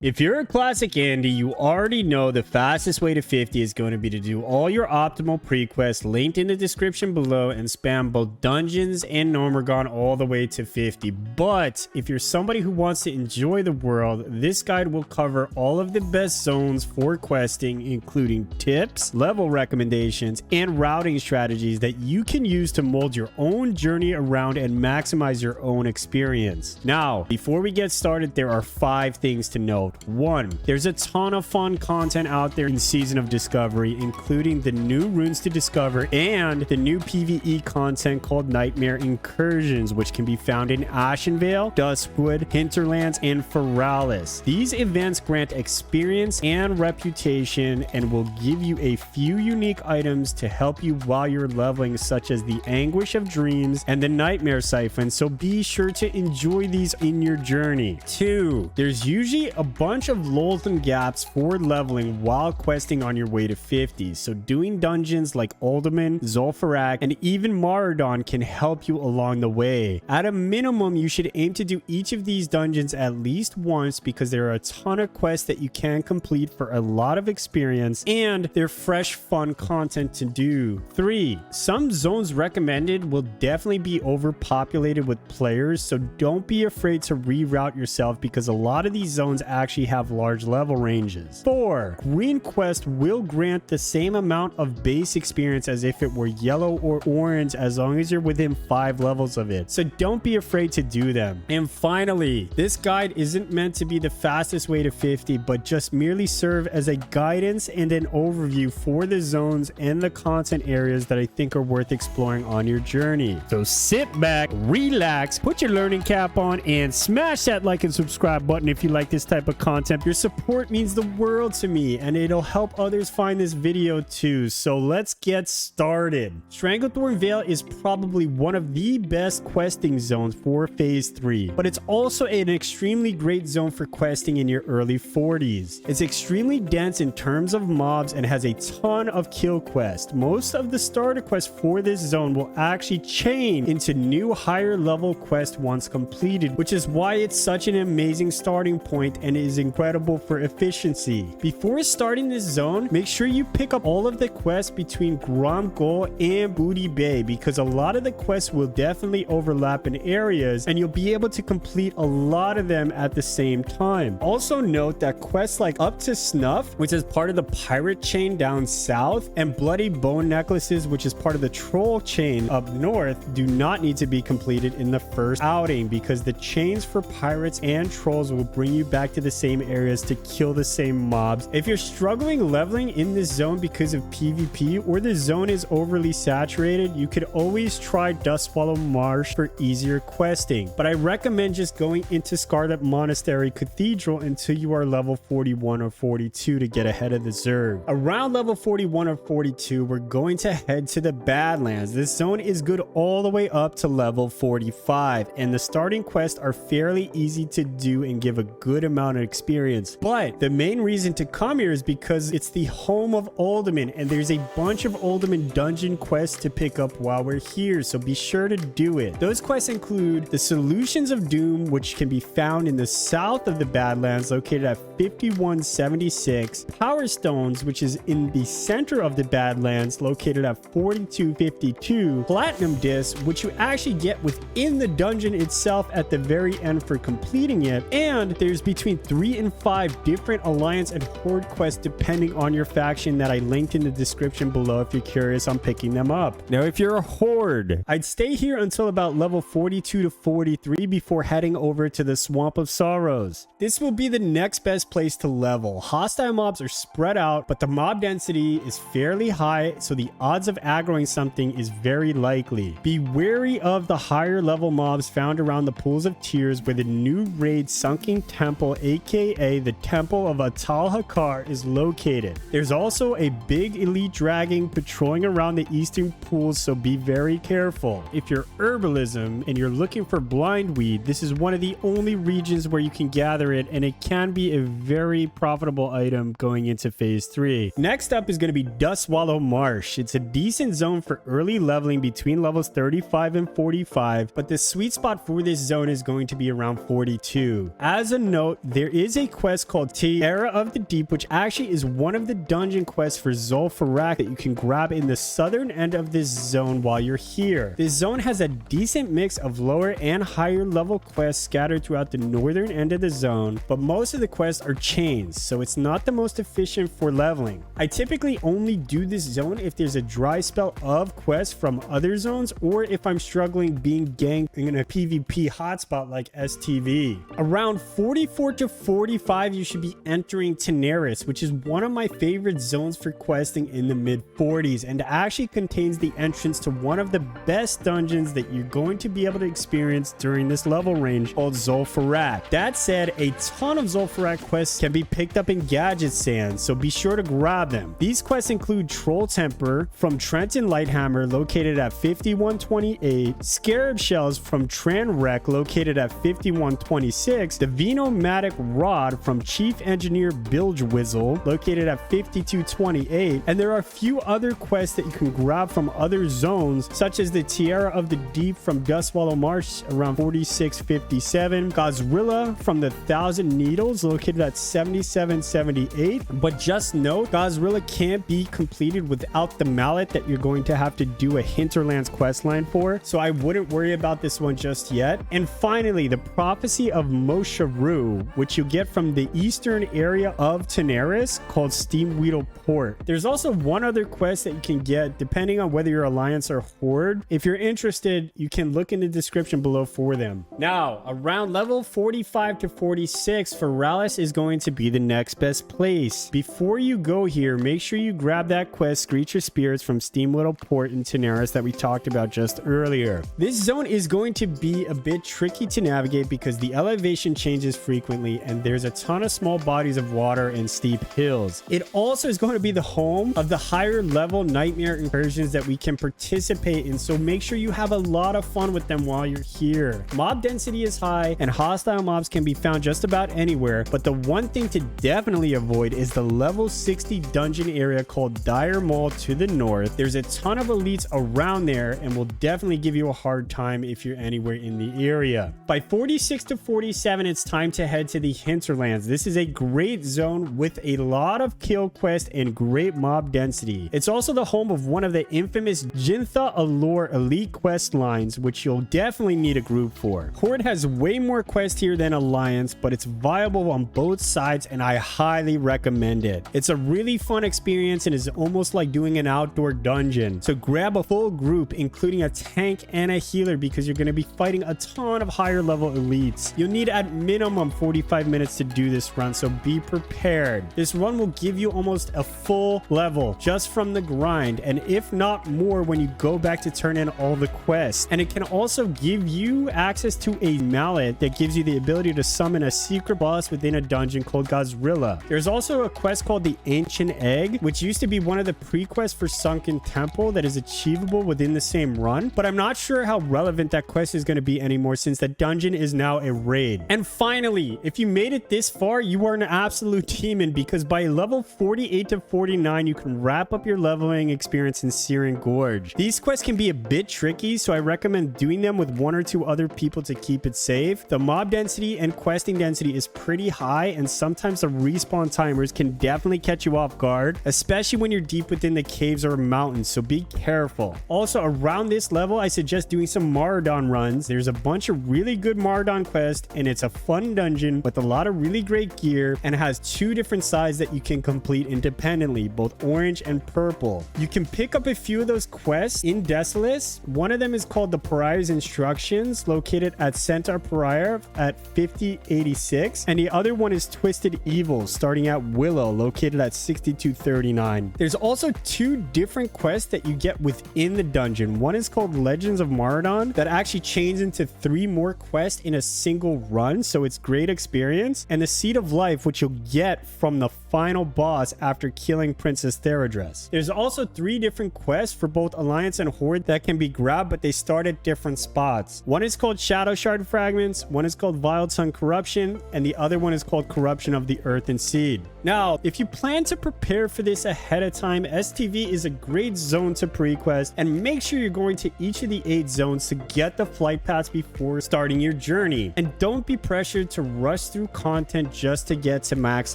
If you're a classic Andy, you already know the fastest way to 50 is going to be to do all your optimal pre-quests linked in the description below and spam both dungeons and Gnomeregan all the way to 50. But if you're somebody who wants to enjoy the world, this guide will cover all of the best zones for questing, including tips, level recommendations, and routing strategies that you can use to mold your own journey around and maximize your own experience. Now, before we get started, there are 5 things to note. 1. There's a ton of fun content out there in Season of Discovery, including the new runes to discover and the new PvE content called Nightmare Incursions, which can be found in Vale, Dustwood, Hinterlands, and Feralas. These events grant experience and reputation and will give you a few unique items to help you while you're leveling, such as the Anguish of Dreams and the Nightmare Siphon, so be sure to enjoy these in your journey. 2. There's usually a bunch of lulls and gaps for leveling while questing on your way to 50, so doing dungeons like Uldaman, Zul'Farrak, and even Maraudon can help you along the way. At a minimum, you should aim to do each of these dungeons at least once because there are a ton of quests that you can complete for a lot of experience and they're fresh, fun content to do. 3. Some zones recommended will definitely be overpopulated with players, so don't be afraid to reroute yourself because a lot of these zones actually have large level ranges. 4. Green quest will grant the same amount of base experience as if it were yellow or orange as long as you're within 5 levels of it, so don't be afraid to do them. And finally, this guide isn't meant to be the fastest way to 50, but just merely serve as a guidance and an overview for the zones and the content areas that I think are worth exploring on your journey. So sit back, relax, put your learning cap on, and smash that like and subscribe button if you like this type of content. Your support means the world to me and it'll help others find this video too. So let's get started. Stranglethorn Vale is probably one of the best questing zones for phase 3, but it's also an extremely great zone for questing in your early 40s. It's extremely dense in terms of mobs and has a ton of kill quests. Most of the starter quests for this zone will actually chain into new higher level quests once completed, which is why it's such an amazing starting point and is incredible for efficiency. Before starting this zone, make sure you pick up all of the quests between Grom Gol and Booty Bay because a lot of the quests will definitely overlap in areas and you'll be able to complete a lot of them at the same time. Also note that quests like Up to Snuff, which is part of the pirate chain down south, and Bloody Bone Necklaces, which is part of the troll chain up north, do not need to be completed in the first outing because the chains for pirates and trolls will bring you back to the same areas to kill the same mobs. If you're struggling leveling in this zone because of PvP or the zone is overly saturated, you could always try Dustwallow Marsh for easier questing, but I recommend just going into Scarlet Monastery Cathedral until you are level 41 or 42 to get ahead of the Zerg. Around level 41 or 42, we're going to head to the Badlands. This zone is good all the way up to level 45, and the starting quests are fairly easy to do and give a good amount of experience. But the main reason to come here is because it's the home of Uldaman, and there's a bunch of Uldaman dungeon quests to pick up while we're here, so be sure to do it. Those quests include the Solutions of Doom, which can be found in the south of the Badlands, located at 5176. Power Stones, which is in the center of the Badlands, located at 4252. Platinum Disc, which you actually get within the dungeon itself at the very end for completing it, and there's between 3 and 5 different Alliance and Horde quests depending on your faction that I linked in the description below if you're curious on picking them up. Now, if you're a Horde, I'd stay here until about level 42 to 43 before heading over to the Swamp of Sorrows. This will be the next best place to level. Hostile mobs are spread out, but the mob density is fairly high, so the odds of aggroing something is very likely. Be wary of the higher level mobs found around the Pools of Tears where the new raid Sunken Temple, aka the Temple of Atal Hakar, is located. There's also a big elite dragon patrolling around the eastern pools, so be very careful. If you're herbalism and you're looking for blindweed, this is one of the only regions where you can gather it, and it can be a very profitable item going into phase 3. Next up is going to be Dustwallow Marsh. It's a decent zone for early leveling between levels 35 and 45, but the sweet spot for this zone is going to be around 42. As a note, there is a quest called Tiara of the Deep, which actually is one of the dungeon quests for Zul'Farrak that you can grab in the southern end of this zone while you're here. This zone has a decent mix of lower and higher level quests scattered throughout the northern end of the zone, but most of the quests are chains, so it's not the most efficient for leveling. I typically only do this zone if there's a dry spell of quests from other zones, or if I'm struggling being ganked in a PvP hotspot like STV. Around 44 to 45, you should be entering Tanaris, which is one of my favorite zones for questing in the mid 40s, and actually contains the entrance to one of the best dungeons that you're going to be able to experience during this level range, called Zul'Farrak. That said, a ton of Zul'Farrak quests can be picked up in Gadget Sands, so be sure to grab them. These quests include Troll Temper from Trenton Lighthammer, located at 5128, Scarab Shells from Tranwreck, located at 5126, the Venomatic Rod from Chief Engineer Bilgewizzle, located at 5228, and there are a few other quests that you can grab from other zones, such as the Tiara of the Deep from Dustwallow Marsh around 4657, Gozrilla from the Thousand Needles, located at 7778, but just note, Gozrilla can't be completed without the mallet that you're going to have to do a Hinterlands questline for, so I wouldn't worry about this one just yet. And finally, the Prophecy of Mosharu, which you get from the eastern area of Tanaris, called Steamweedle Port. There's also one other quest that you can get depending on whether you're Alliance or Horde. If you're interested, you can look in the description below for them. Now, around level 45 to 46, Feralas is going to be the next best place. Before you go here, make sure you grab that quest, Screecher Spirits from Steamweedle Port in Tanaris that we talked about just earlier. This zone is going to be a bit tricky to navigate because the elevation changes frequently and there's a ton of small bodies of water and steep hills. It also is going to be the home of the higher level nightmare incursions that we can participate in, so make sure you have a lot of fun with them while you're here. Mob density is high and hostile mobs can be found just about anywhere, but the one thing to definitely avoid is the level 60 dungeon area called Dire Maul to the north. There's a ton of elites around there and will definitely give you a hard time if you're anywhere in the area. By 46 to 47, it's time to head to the Hinterlands. This is a great zone with a lot of kill quests and great mob density. It's also the home of one of the infamous Jintha Allure elite quest lines, which you'll definitely need a group for. Horde has way more quests here than Alliance, but it's viable on both sides and I highly recommend it. It's a really fun experience and is almost like doing an outdoor dungeon. So grab a full group, including a tank and a healer, because you're going to be fighting a ton of higher level elites. You'll need at minimum 45 minutes to do this run, so be prepared. This run will give you almost a full level just from the grind, and if not more when you go back to turn in all the quests. And it can also give you access to a mallet that gives you the ability to summon a secret boss within a dungeon called Gozrilla. There's also a quest called the Ancient Egg, which used to be one of the pre-quests for Sunken Temple that is achievable within the same run, but I'm not sure how relevant that quest is going to be anymore since the dungeon is now a raid. And finally, if you made it this far, you are an absolute demon, because by level 48 to 49, you can wrap up your leveling experience in Searing Gorge. These quests can be a bit tricky, so I recommend doing them with one or two other people to keep it safe. The mob density and questing density is pretty high, and sometimes the respawn timers can definitely catch you off guard, especially when you're deep within the caves or mountains, so be careful. Also, around this level, I suggest doing some Maraudon runs. There's a bunch of really good Maraudon quests, and it's a fun dungeon with a lot of really great gear, and has two different sides that you can complete independently, both orange and purple. You can pick up a few of those quests in Desolace. One of them is called the Pariah's Instructions, located at Centaur Pariah at 5086, and the other one is Twisted Evil, starting at Willow, located at 6239. There's also two different quests that you get within the dungeon. One is called Legends of Maraudon, that actually chains into 3 more quests in a single run, so it's great experience, and the Seed of Life, which you'll get from the final boss after killing Princess Theradress. There's also 3 different quests for both Alliance and Horde that can be grabbed, but they start at different spots. One is called Shadow Shard Fragments, one is called Vile Sun Corruption, and the other one is called Corruption of the Earth and Seed. Now, if you plan to prepare for this ahead of time, STV is a great zone to pre-quest, and make sure you're going to each of the 8 zones to get the flight pass before starting your journey. And don't be pressured to rush through through content just to get to max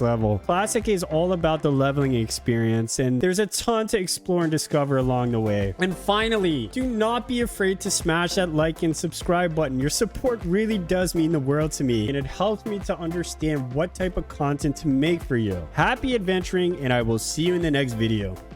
level. Classic is all about the leveling experience, and there's a ton to explore and discover along the way. And finally, do not be afraid to smash that like and subscribe button. Your support really does mean the world to me, and it helps me to understand what type of content to make for you. Happy adventuring, and I will see you in the next video.